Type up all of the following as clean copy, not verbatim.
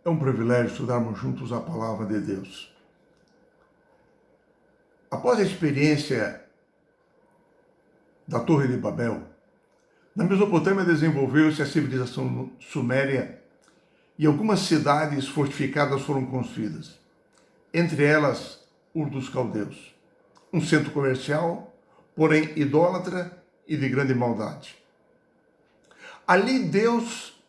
É um privilégio estudarmos juntos a palavra de Deus. Após a experiência da Torre de Babel, na Mesopotâmia desenvolveu-se a civilização suméria e algumas cidades fortificadas foram construídas. Entre elas, Ur dos Caldeus, um centro comercial, porém idólatra e de grande maldade. Ali Deus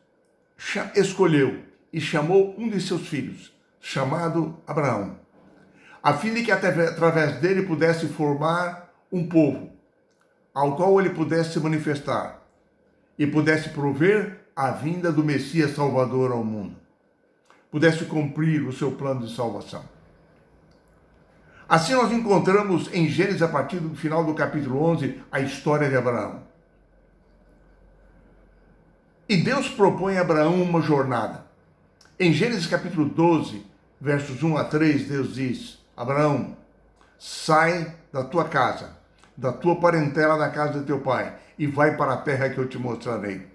escolheu e chamou um de seus filhos, chamado Abraão, a fim de que através dele pudesse formar um povo, ao qual ele pudesse se manifestar e pudesse prover a vinda do Messias Salvador ao mundo, pudesse cumprir o seu plano de salvação. Assim nós encontramos em Gênesis, a partir do final do capítulo 11, a história de Abraão. E Deus propõe a Abraão uma jornada. Em Gênesis capítulo 12, versos 1 a 3, Deus diz: Abraão, sai da tua casa, da tua parentela, da casa de teu pai, e vai para a terra que eu te mostrarei.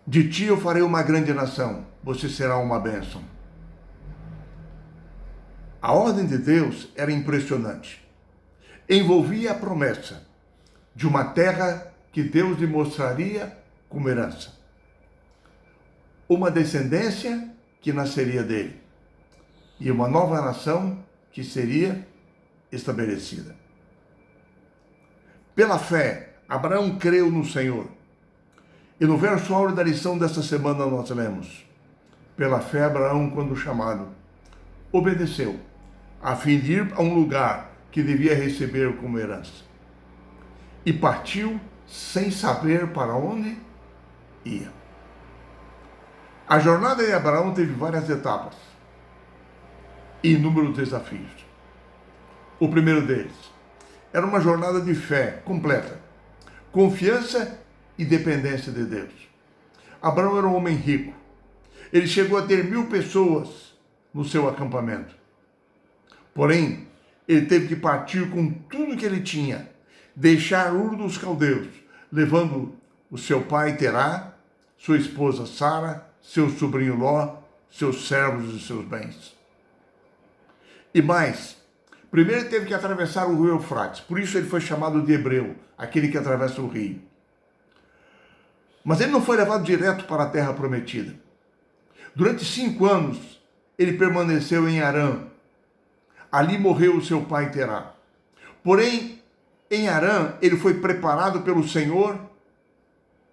De ti eu farei uma grande nação, você será uma bênção. A ordem de Deus era impressionante. Envolvia a promessa de uma terra que Deus lhe mostraria como herança. Uma descendência que nasceria dele e uma nova nação que seria estabelecida. Pela fé, Abraão creu no Senhor. E no verso áureo da lição desta semana nós lemos: pela fé, Abraão, quando chamado, obedeceu, a fim de ir a um lugar que devia receber como herança. E partiu sem saber para onde ia. A jornada de Abraão teve várias etapas e inúmeros desafios. O primeiro deles era uma jornada de fé completa, confiança e dependência de Deus. Abraão era um homem rico. Ele chegou a ter 1000 pessoas no seu acampamento. Porém, ele teve que partir com tudo que ele tinha, deixar Ur dos Caldeus, levando o seu pai Terá, sua esposa Sara, seu sobrinho Ló, seus servos e seus bens. E mais, primeiro ele teve que atravessar o rio Eufrates, por isso ele foi chamado de hebreu, aquele que atravessa o rio. Mas ele não foi levado direto para a terra prometida. Durante 5 anos, ele permaneceu em Harã. Ali morreu o seu pai Terá. Porém, em Harã, ele foi preparado pelo Senhor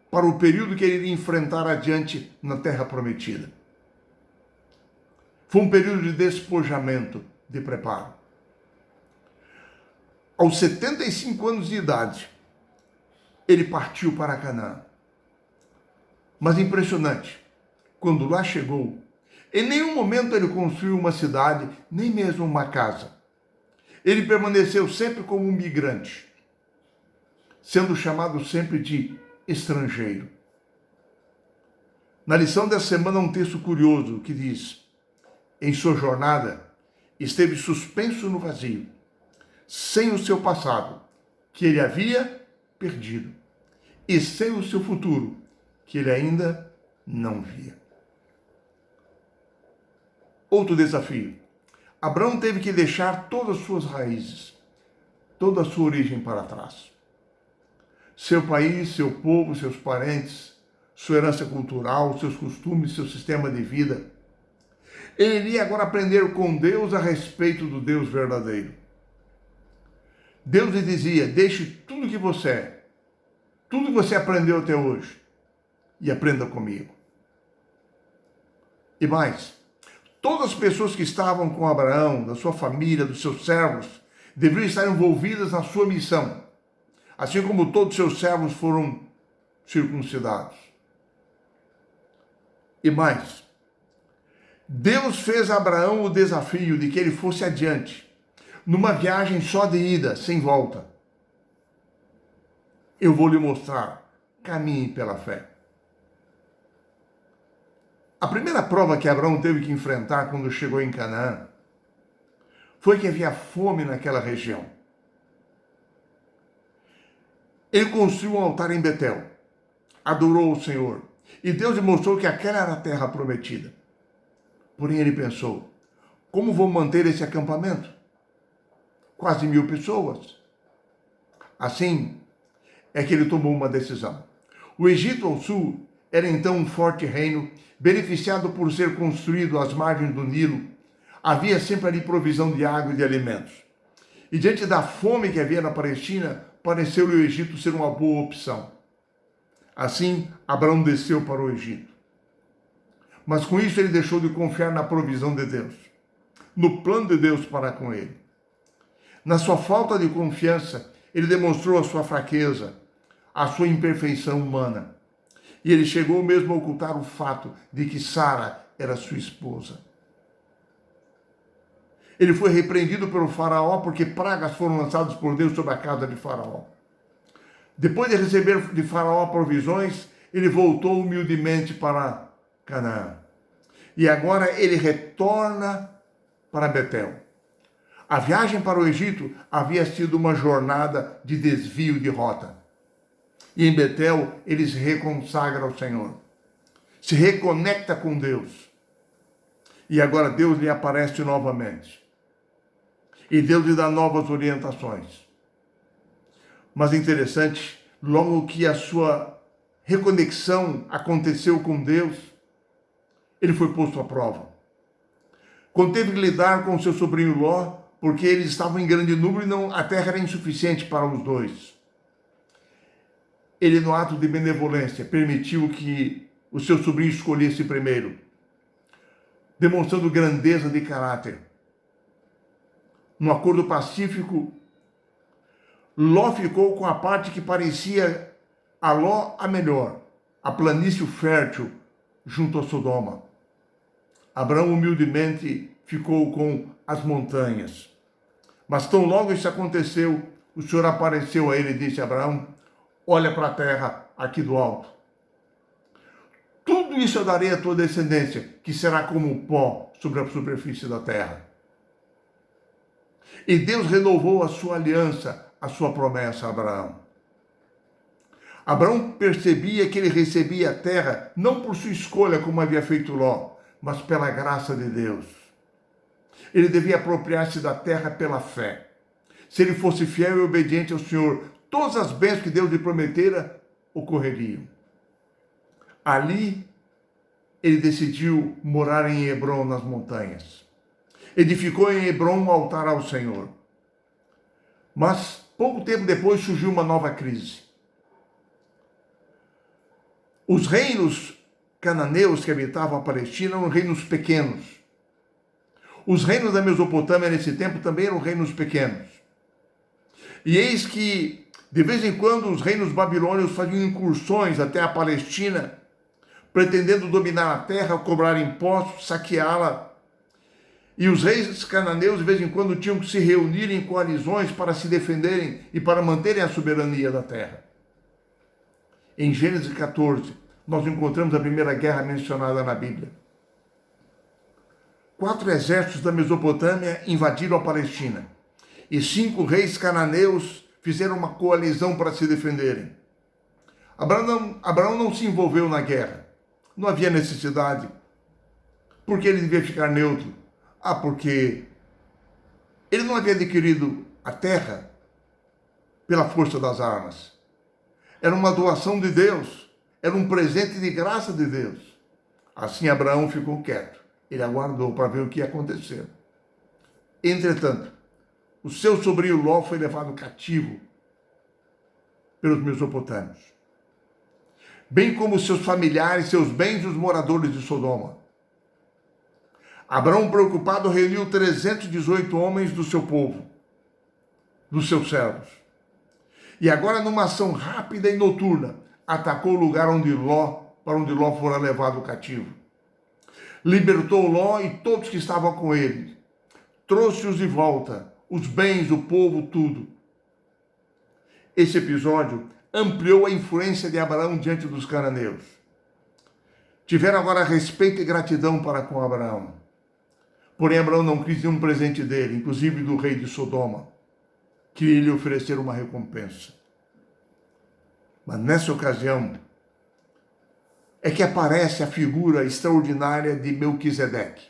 para o período que ele iria enfrentar adiante na terra prometida. Foi um período de despojamento, de preparo. Aos 75 anos de idade, ele partiu para Canaã. Mas impressionante, quando lá chegou, em nenhum momento ele construiu uma cidade, nem mesmo uma casa. Ele permaneceu sempre como um migrante, sendo chamado sempre de estrangeiro. Na lição dessa semana, um texto curioso que diz: em sua jornada, esteve suspenso no vazio, sem o seu passado, que ele havia perdido, e sem o seu futuro, que ele ainda não via. Outro desafio. Abraão teve que deixar todas as suas raízes, toda a sua origem para trás. Seu país, seu povo, seus parentes, sua herança cultural, seus costumes, seu sistema de vida. Ele iria agora aprender com Deus a respeito do Deus verdadeiro. Deus lhe dizia: deixe tudo que você é, tudo que você aprendeu até hoje, e aprenda comigo. E mais, todas as pessoas que estavam com Abraão, da sua família, dos seus servos, deveriam estar envolvidas na sua missão, assim como todos os seus servos foram circuncidados. E mais, Deus fez a Abraão o desafio de que ele fosse adiante, numa viagem só de ida, sem volta. Eu vou lhe mostrar, caminhe pela fé. A primeira prova que Abraão teve que enfrentar quando chegou em Canaã foi que havia fome naquela região. Ele construiu um altar em Betel, adorou o Senhor, e Deus lhe mostrou que aquela era a terra prometida. Porém ele pensou, como vou manter esse acampamento? Quase 1000 pessoas. Assim é que ele tomou uma decisão. O Egito ao sul era então um forte reino, beneficiado por ser construído às margens do Nilo. Havia sempre ali provisão de água e de alimentos. E diante da fome que havia na Palestina, pareceu-lhe o Egito ser uma boa opção. Assim, Abraão desceu para o Egito. Mas com isso ele deixou de confiar na provisão de Deus, no plano de Deus para com ele. Na sua falta de confiança, ele demonstrou a sua fraqueza, a sua imperfeição humana. E ele chegou mesmo a ocultar o fato de que Sara era sua esposa. Ele foi repreendido pelo faraó porque pragas foram lançadas por Deus sobre a casa de faraó. Depois de receber de faraó provisões, ele voltou humildemente para Canaã. E agora ele retorna para Betel. A viagem para o Egito havia sido uma jornada de desvio de rota. E em Betel ele se reconsagra ao Senhor. Se reconecta com Deus. E agora Deus lhe aparece novamente. E Deus lhe dá novas orientações. Mas interessante, logo que a sua reconexão aconteceu com Deus, ele foi posto à prova. Quando teve que lidar com seu sobrinho Ló, porque eles estavam em grande número e a terra era insuficiente para os dois. Ele, no ato de benevolência, permitiu que o seu sobrinho escolhesse primeiro, demonstrando grandeza de caráter. No acordo pacífico, Ló ficou com a parte que parecia a Ló a melhor, a planície fértil junto a Sodoma. Abraão humildemente ficou com as montanhas. Mas tão logo isso aconteceu, o Senhor apareceu a ele e disse: Abraão, olha para a terra aqui do alto. Tudo isso eu darei à tua descendência, que será como pó sobre a superfície da terra. E Deus renovou a sua aliança, a sua promessa a Abraão. Abraão percebia que ele recebia a terra não por sua escolha, como havia feito Ló, mas pela graça de Deus. Ele devia apropriar-se da terra pela fé. Se ele fosse fiel e obediente ao Senhor, todas as bênçãos que Deus lhe prometera ocorreriam. Ali, ele decidiu morar em Hebrom, nas montanhas. Edificou em Hebrom um altar ao Senhor. Mas, pouco tempo depois, surgiu uma nova crise. Os reinos cananeus que habitavam a Palestina eram reinos pequenos. Os reinos da Mesopotâmia, nesse tempo, também eram reinos pequenos. E eis que, de vez em quando, os reinos babilônios faziam incursões até a Palestina, pretendendo dominar a terra, cobrar impostos, saqueá-la. E os reis cananeus, de vez em quando, tinham que se reunir em coalizões para se defenderem e para manterem a soberania da terra. Em Gênesis 14, nós encontramos a primeira guerra mencionada na Bíblia. 4 exércitos da Mesopotâmia invadiram a Palestina. E 5 reis cananeus fizeram uma coalizão para se defenderem. Abraão não se envolveu na guerra. Não havia necessidade. Por que ele devia ficar neutro? Porque ele não havia adquirido a terra pela força das armas. Era uma doação de Deus. Era um presente de graça de Deus. Assim Abraão ficou quieto. Ele aguardou para ver o que ia acontecer. Entretanto, o seu sobrinho Ló foi levado cativo pelos mesopotâmios, bem como seus familiares, seus bens e os moradores de Sodoma. Abraão, preocupado, reuniu 318 homens do seu povo, dos seus servos. E agora, numa ação rápida e noturna, atacou o lugar para onde Ló fora levado cativo. Libertou Ló e todos que estavam com ele. Trouxe-os de volta, os bens, o povo, tudo. Esse episódio ampliou a influência de Abraão diante dos cananeus. Tiveram agora respeito e gratidão para com Abraão. Porém, Abraão não quis nenhum presente dele, inclusive do rei de Sodoma, que lhe oferecer uma recompensa. Mas nessa ocasião é que aparece a figura extraordinária de Melquisedeque.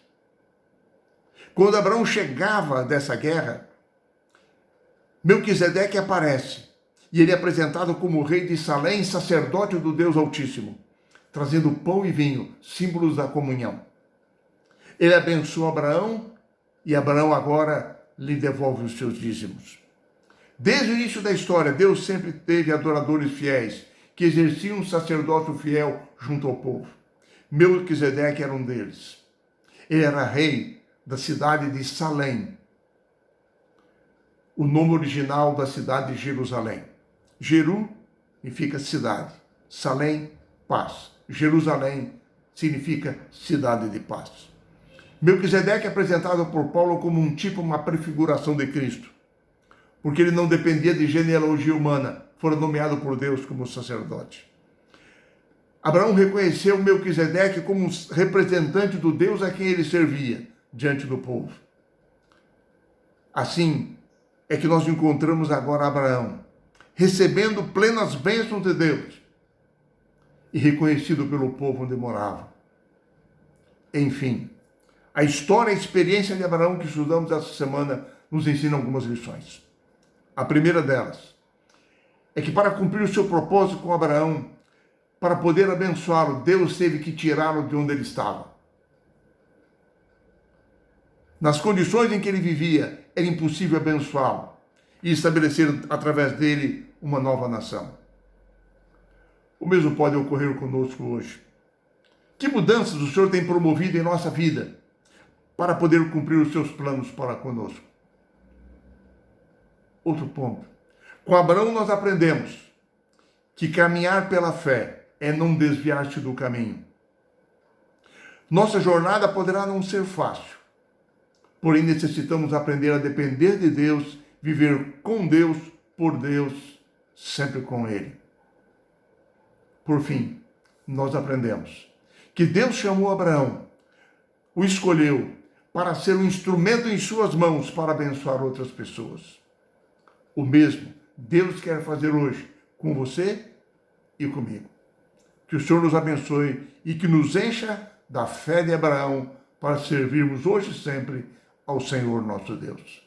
Quando Abraão chegava dessa guerra, Melquisedeque aparece e ele é apresentado como rei de Salém, sacerdote do Deus Altíssimo, trazendo pão e vinho, símbolos da comunhão. Ele abençoa Abraão e Abraão agora lhe devolve os seus dízimos. Desde o início da história, Deus sempre teve adoradores fiéis que exerciam um sacerdócio fiel junto ao povo. Melquisedeque era um deles. Ele era rei da cidade de Salém. O nome original da cidade de Jerusalém. Jeru significa cidade. Salém, paz. Jerusalém significa cidade de paz. Melquisedeque é apresentado por Paulo como um tipo, uma prefiguração de Cristo, porque ele não dependia de genealogia humana, fora nomeado por Deus como sacerdote. Abraão reconheceu Melquisedeque como um representante do Deus a quem ele servia diante do povo. Assim é que nós encontramos agora Abraão, recebendo plenas bênçãos de Deus e reconhecido pelo povo onde morava. Enfim, a história e a experiência de Abraão que estudamos essa semana nos ensina algumas lições. A primeira delas é que para cumprir o seu propósito com Abraão, para poder abençoá-lo, Deus teve que tirá-lo de onde ele estava. Nas condições em que ele vivia, era impossível abençoá-lo e estabelecer através dele uma nova nação. O mesmo pode ocorrer conosco hoje. Que mudanças o Senhor tem promovido em nossa vida para poder cumprir os seus planos para conosco? Outro ponto. Com Abraão nós aprendemos que caminhar pela fé é não desviar-se do caminho. Nossa jornada poderá não ser fácil, porém necessitamos aprender a depender de Deus, viver com Deus, por Deus, sempre com Ele. Por fim, nós aprendemos que Deus chamou Abraão, o escolheu para ser um instrumento em suas mãos para abençoar outras pessoas. O mesmo Deus quer fazer hoje com você e comigo. Que o Senhor nos abençoe e que nos encha da fé de Abraão para servirmos hoje e sempre ao Senhor nosso Deus.